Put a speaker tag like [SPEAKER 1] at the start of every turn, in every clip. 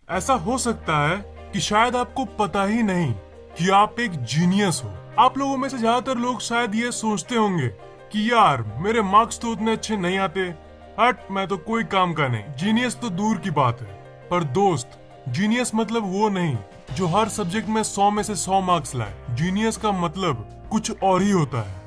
[SPEAKER 1] ऐसा हो सकता है कि शायद आपको पता ही नहीं कि आप एक जीनियस हो। आप लोगों में से ज्यादातर लोग शायद ये सोचते होंगे कि यार मेरे मार्क्स तो उतने अच्छे नहीं आते, हट मैं तो कोई काम का नहीं, जीनियस तो दूर की बात है। पर दोस्त, जीनियस मतलब वो नहीं जो हर सब्जेक्ट में 100 में से 100 मार्क्स लाए। जीनियस का मतलब कुछ और ही होता है।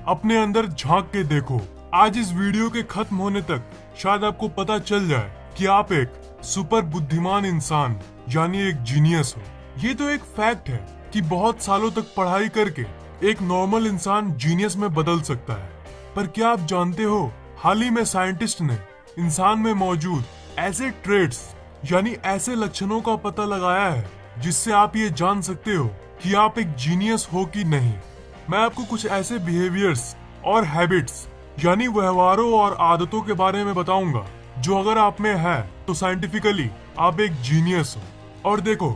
[SPEAKER 1] अपने अंदर झांक के देखो। आज इस वीडियो के खत्म होने तक शायद आपको पता चल जाए कि आप एक सुपर बुद्धिमान इंसान यानी एक जीनियस हो। ये तो एक फैक्ट है कि बहुत सालों तक पढ़ाई करके एक नॉर्मल इंसान जीनियस में बदल सकता है। पर क्या आप जानते हो, हाल ही में साइंटिस्ट ने इंसान में मौजूद ऐसे ट्रेड्स यानी ऐसे लक्षणों का पता लगाया है जिससे आप ये जान सकते हो कि आप एक जीनियस हो कि नहीं। मैं आपको कुछ ऐसे बिहेवियर्स और हैबिट्स यानी व्यवहारों और आदतों के बारे में बताऊंगा जो अगर आप में है तो साइंटिफिकली आप एक जीनियस हो। और देखो,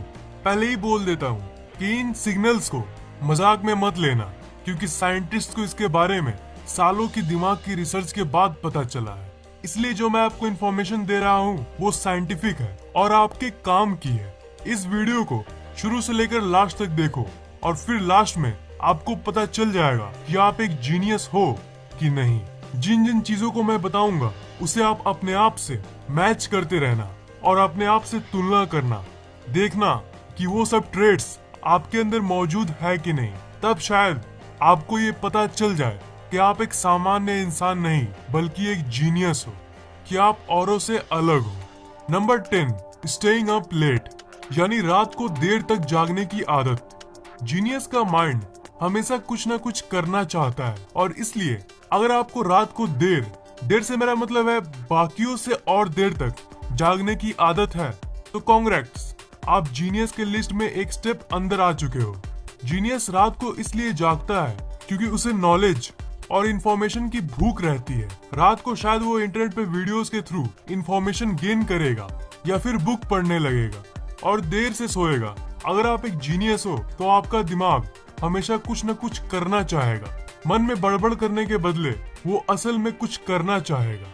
[SPEAKER 1] पहले ही बोल देता हूँ कि इन सिग्नल्स को मजाक में मत लेना, क्योंकि साइंटिस्ट को इसके बारे में सालों की दिमाग की रिसर्च के बाद पता चला है। इसलिए जो मैं आपको इन्फॉर्मेशन दे रहा हूँ वो साइंटिफिक है और आपके काम की है। इस वीडियो को शुरू से लेकर लास्ट तक देखो और फिर लास्ट में आपको पता चल जाएगा कि आप एक जीनियस हो कि नहीं। जिन जिन चीजों को मैं बताऊंगा उसे आप अपने आप से मैच करते रहना और अपने आप से तुलना करना, देखना कि वो सब ट्रेड्स आपके अंदर मौजूद है कि नहीं। तब शायद आपको ये पता चल जाए कि आप एक सामान्य इंसान नहीं बल्कि एक जीनियस हो, कि आप औरों से अलग हो। नंबर 10, स्टेइंग अप लेट यानी रात को देर तक जागने की आदत। जीनियस का माइंड हमेशा कुछ ना कुछ करना चाहता है और इसलिए अगर आपको रात को देर से मेरा मतलब है बाकियों से और देर तक जागने की आदत है तो कांग्रेट्स, आप जीनियस के लिस्ट में एक स्टेप अंदर आ चुके हो। जीनियस रात को इसलिए जागता है क्योंकि उसे नॉलेज और इंफॉर्मेशन की भूख रहती है। रात को शायद वो इंटरनेट पे वीडियोस के थ्रू इंफॉर्मेशन गेन करेगा या फिर बुक पढ़ने लगेगा और देर से सोएगा। अगर आप एक जीनियस हो तो आपका दिमाग हमेशा कुछ न कुछ करना चाहेगा। मन में बड़बड़ करने के बदले वो असल में कुछ करना चाहेगा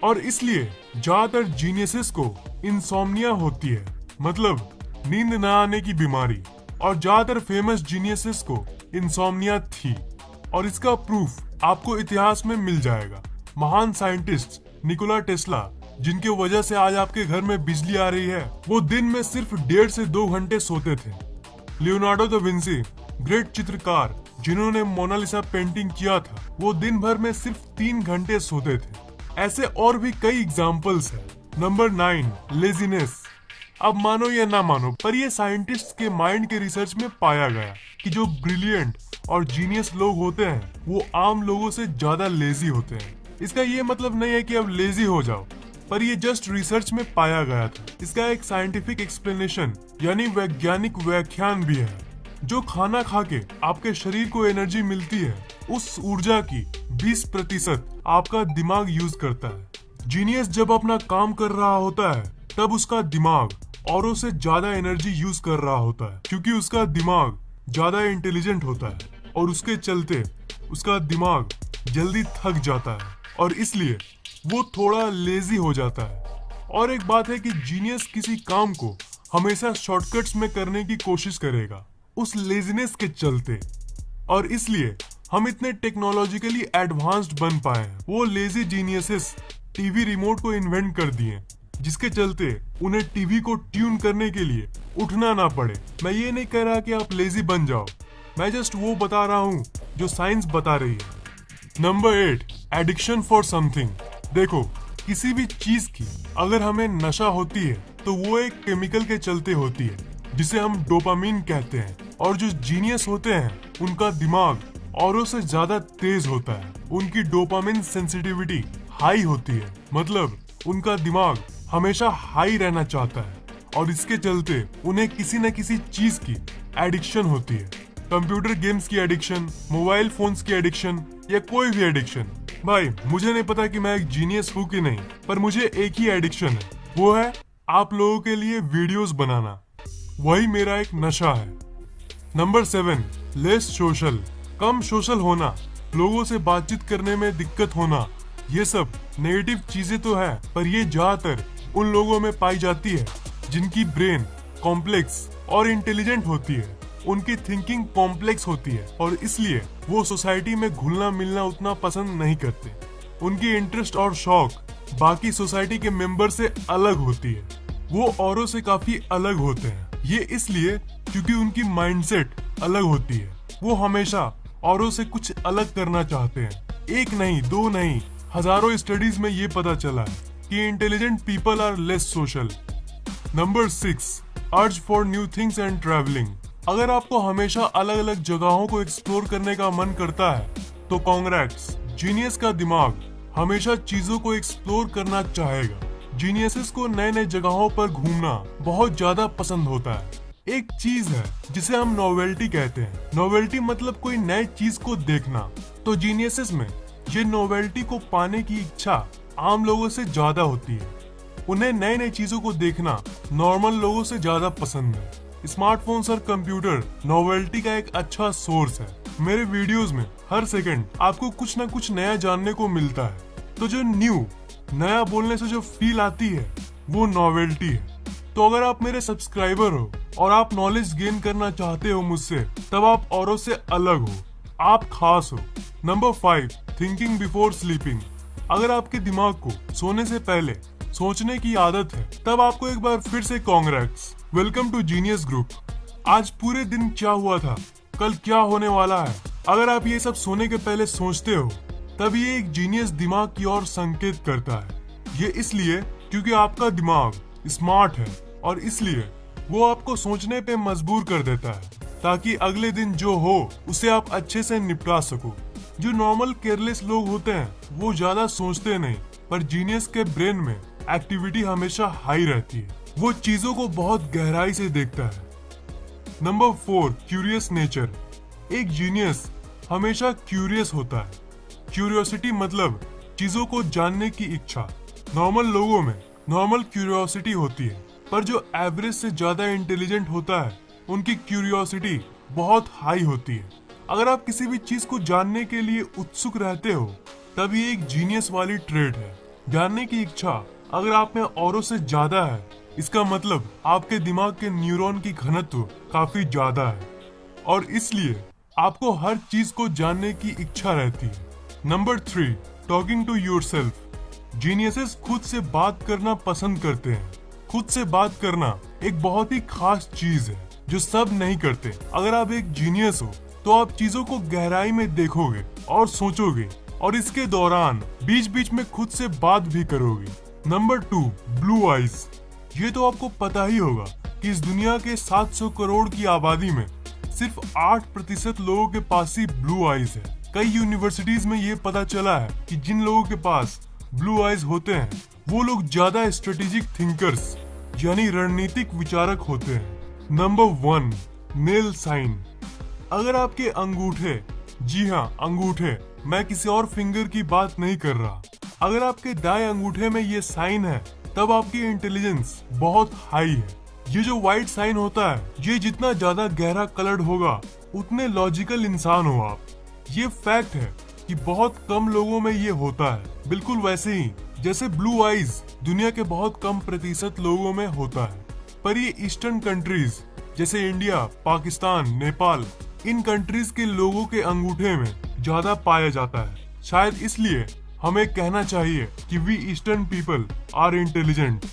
[SPEAKER 1] और इसलिए ज्यादातर जीनियसेस को इंसोम्निया होती है, मतलब नींद न आने की बीमारी। और ज्यादातर फेमस जीनियसेस को इंसोम्निया थी और इसका प्रूफ आपको इतिहास में मिल जाएगा। महान साइंटिस्ट निकोला टेस्ला, जिनकी वजह से आज आपके घर में बिजली आ रही है, वो दिन में सिर्फ 1.5 से 2 घंटे सोते थे। लियोनार्डो दा विंसी, ग्रेट चित्रकार जिन्होंने मोनालिसा पेंटिंग किया था, वो दिन भर में सिर्फ 3 घंटे सोते थे। ऐसे और भी कई एग्जाम्पल्स हैं। Number 9, laziness. अब मानो या ना मानो, पर ये साइंटिस्ट के माइंड के रिसर्च में पाया गया कि जो ब्रिलियंट और जीनियस लोग होते हैं वो आम लोगों से ज्यादा लेजी होते हैं। इसका ये मतलब नहीं है कि अब लेजी हो जाओ, पर ये जस्ट रिसर्च में पाया गया था। इसका एक साइंटिफिक एक्सप्लेनेशन यानी वैज्ञानिक व्याख्यान भी है। जो खाना खा के आपके शरीर को एनर्जी मिलती है, उस ऊर्जा की 20% आपका दिमाग यूज करता है। जीनियस जब अपना काम कर रहा होता है तब उसका दिमाग औरों से ज्यादा एनर्जी यूज कर रहा होता है, क्योंकि उसका दिमाग ज्यादा इंटेलिजेंट होता है और उसके चलते उसका दिमाग जल्दी थक जाता है और इसलिए वो थोड़ा लेजी हो जाता है। और एक बात है कि जीनियस किसी काम को हमेशा शॉर्टकट्स में करने की कोशिश करेगा उस लेजीनेस के चलते, और इसलिए हम इतने टेक्नोलॉजिकली एडवांस्ड बन पाए हैं। वो लेजी जीनियसेस टीवी रिमोट को इन्वेंट कर दिए जिसके चलते उन्हें टीवी को ट्यून करने के लिए उठना ना पड़े। मैं ये नहीं कह रहा कि आप लेजी बन जाओ, मैं जस्ट वो बता रहा हूँ जो साइंस बता रही है। Number 8, addiction for something. देखो, किसी भी चीज की अगर हमें नशा होती है तो वो एक केमिकल के चलते होती है जिसे हम डोपामीन कहते हैं। और जो जीनियस होते हैं उनका दिमाग औरों से ज्यादा तेज होता है, उनकी डोपामिन सेंसिटिविटी हाई होती है, मतलब उनका दिमाग हमेशा हाई रहना चाहता है और इसके चलते उन्हें किसी न किसी चीज की एडिक्शन होती है। कंप्यूटर गेम्स की एडिक्शन, मोबाइल फोन्स की एडिक्शन या कोई भी एडिक्शन। भाई मुझे नहीं पता कि मैं एक जीनियस हूँ कि नहीं, पर मुझे एक ही एडिक्शन है, वो है आप लोगों के लिए वीडियोस बनाना। वही मेरा एक नशा है। Number 7, less social. कम सोशल होना, लोगों से बातचीत करने में दिक्कत होना, ये सब नेगेटिव चीजें तो है, पर ये ज्यादातर उन लोगों में पाई जाती है जिनकी ब्रेन कॉम्प्लेक्स और इंटेलिजेंट होती है, उनकी थिंकिंग कॉम्प्लेक्स होती है और इसलिए वो सोसाइटी में घुलना मिलना उतना पसंद नहीं करते। उनकी इंटरेस्ट और शौक बाकी सोसाइटी के मेंबर से अलग होती है। वो औरों से काफी अलग होते हैं। ये इसलिए क्योंकि उनकी माइंडसेट अलग होती है। वो हमेशा औरों से कुछ अलग करना चाहते हैं। एक नहीं, दो नहीं, हजारों स्टडीज में ये पता चला है कि intelligent people are less social. Number 6, urge for new things and travelling. अगर आपको हमेशा अलग अलग जगहों को एक्सप्लोर करने का मन करता है तो कांग्रेट्स, जीनियस का दिमाग हमेशा चीजों को एक्सप्लोर करना चाहेगा। जीनियसेस को नए नए जगहों पर घूमना बहुत ज्यादा पसंद होता है। एक चीज है जिसे हम नोवेल्टी कहते हैं। नोवेल्टी मतलब कोई नई चीज को देखना। तो जीनियसेस में ये नोवेल्टी को पाने की इच्छा आम लोगों से ज्यादा होती है। उन्हें नई नई चीजों को देखना नॉर्मल लोगों से ज्यादा पसंद है। स्मार्टफोन्स और कंप्यूटर नोवेल्टी का एक अच्छा सोर्स है। मेरे वीडियोस में हर सेकंड आपको कुछ ना कुछ नया जानने को मिलता है। तो जो नया बोलने से जो फील आती है वो नॉवेल्टी है। तो अगर आप मेरे सब्सक्राइबर हो और आप नॉलेज गेन करना चाहते हो मुझसे, तब आप औरों से अलग हो, आप खास हो। Number 5, thinking before sleeping. अगर आपके दिमाग को सोने से पहले सोचने की आदत है, तब आपको एक बार फिर से congrats, welcome to genius group. आज पूरे दिन क्या हुआ था, कल क्या होने वाला है, अगर आप ये सब सोने के पहले सोचते हो, तब ये एक जीनियस दिमाग की ओर संकेत करता है। ये इसलिए क्योंकि आपका दिमाग स्मार्ट है और इसलिए वो आपको सोचने पे मजबूर कर देता है ताकि अगले दिन जो हो उसे आप अच्छे से निपटा सको। जो नॉर्मल केयरलेस लोग होते हैं वो ज्यादा सोचते नहीं, पर जीनियस के ब्रेन में एक्टिविटी हमेशा हाई रहती है। वो चीजों को बहुत गहराई से देखता है। Number 4, curious nature. एक जीनियस हमेशा क्यूरियस होता है। क्यूरियोसिटी मतलब चीजों को जानने की इच्छा। नॉर्मल लोगों में नॉर्मल क्यूरियोसिटी होती है, पर जो एवरेज से ज्यादा इंटेलिजेंट होता है उनकी क्यूरियोसिटी बहुत हाई होती है। अगर आप किसी भी चीज को जानने के लिए उत्सुक रहते हो, तब ये एक जीनियस वाली ट्रेट है। जानने की इच्छा अगर आप में औरों से ज्यादा है, इसका मतलब आपके दिमाग के न्यूरॉन की घनत्व काफी ज्यादा है और इसलिए आपको हर चीज को जानने की इच्छा रहती है। Number 3, talking to yourself. Geniuses खुद से बात करना पसंद करते हैं। खुद से बात करना एक बहुत ही खास चीज है जो सब नहीं करते। अगर आप एक जीनियस हो तो आप चीजों को गहराई में देखोगे और सोचोगे और इसके दौरान बीच बीच में खुद से बात भी करोगे। Number 2, blue eyes. ये तो आपको पता ही होगा कि इस दुनिया के 700 करोड़ की आबादी में सिर्फ 8% लोगों के पास ही ब्लू आइज है। कई यूनिवर्सिटीज में ये पता चला है कि जिन लोगों के पास ब्लू आइज होते हैं वो लोग ज्यादा स्ट्रेटेजिक थिंकर्स यानी रणनीतिक विचारक होते हैं। Number 1, nail sign. अगर आपके अंगूठे, जी हाँ अंगूठे, मैं किसी और फिंगर की बात नहीं कर रहा, अगर आपके दाएं अंगूठे में ये साइन है तब आपकी इंटेलिजेंस बहुत हाई है। ये जो व्हाइट साइन होता है, ये जितना ज्यादा गहरा कलर्ड होगा उतने लॉजिकल इंसान हो आप। ये फैक्ट है कि बहुत कम लोगों में ये होता है, बिल्कुल वैसे ही जैसे ब्लू आइज दुनिया के बहुत कम प्रतिशत लोगों में होता है। पर ये ईस्टर्न कंट्रीज जैसे इंडिया, पाकिस्तान, नेपाल, इन कंट्रीज के लोगों के अंगूठे में ज्यादा पाया जाता है। शायद इसलिए हमें कहना चाहिए कि we eastern people are intelligent.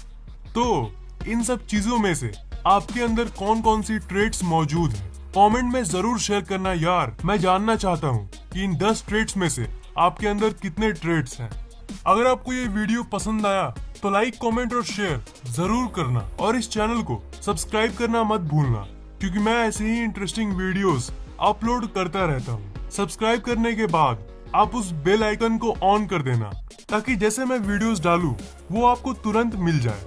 [SPEAKER 1] तो इन सब चीजों में से आपके अंदर कौन कौन सी ट्रेट्स मौजूद है, कमेंट में जरूर शेयर करना यार। मैं जानना चाहता हूँ कि इन 10 ट्रेट्स में से आपके अंदर कितने ट्रेट्स हैं। अगर आपको ये वीडियो पसंद आया तो लाइक, कमेंट और शेयर जरूर करना और इस चैनल को सब्सक्राइब करना मत भूलना, क्योंकि मैं ऐसे ही इंटरेस्टिंग वीडियोस अपलोड करता रहता हूँ। सब्सक्राइब करने के बाद आप उस बेल आइकन को ऑन कर देना ताकि जैसे मैं वीडियोस डालूं वो आपको तुरंत मिल जाए।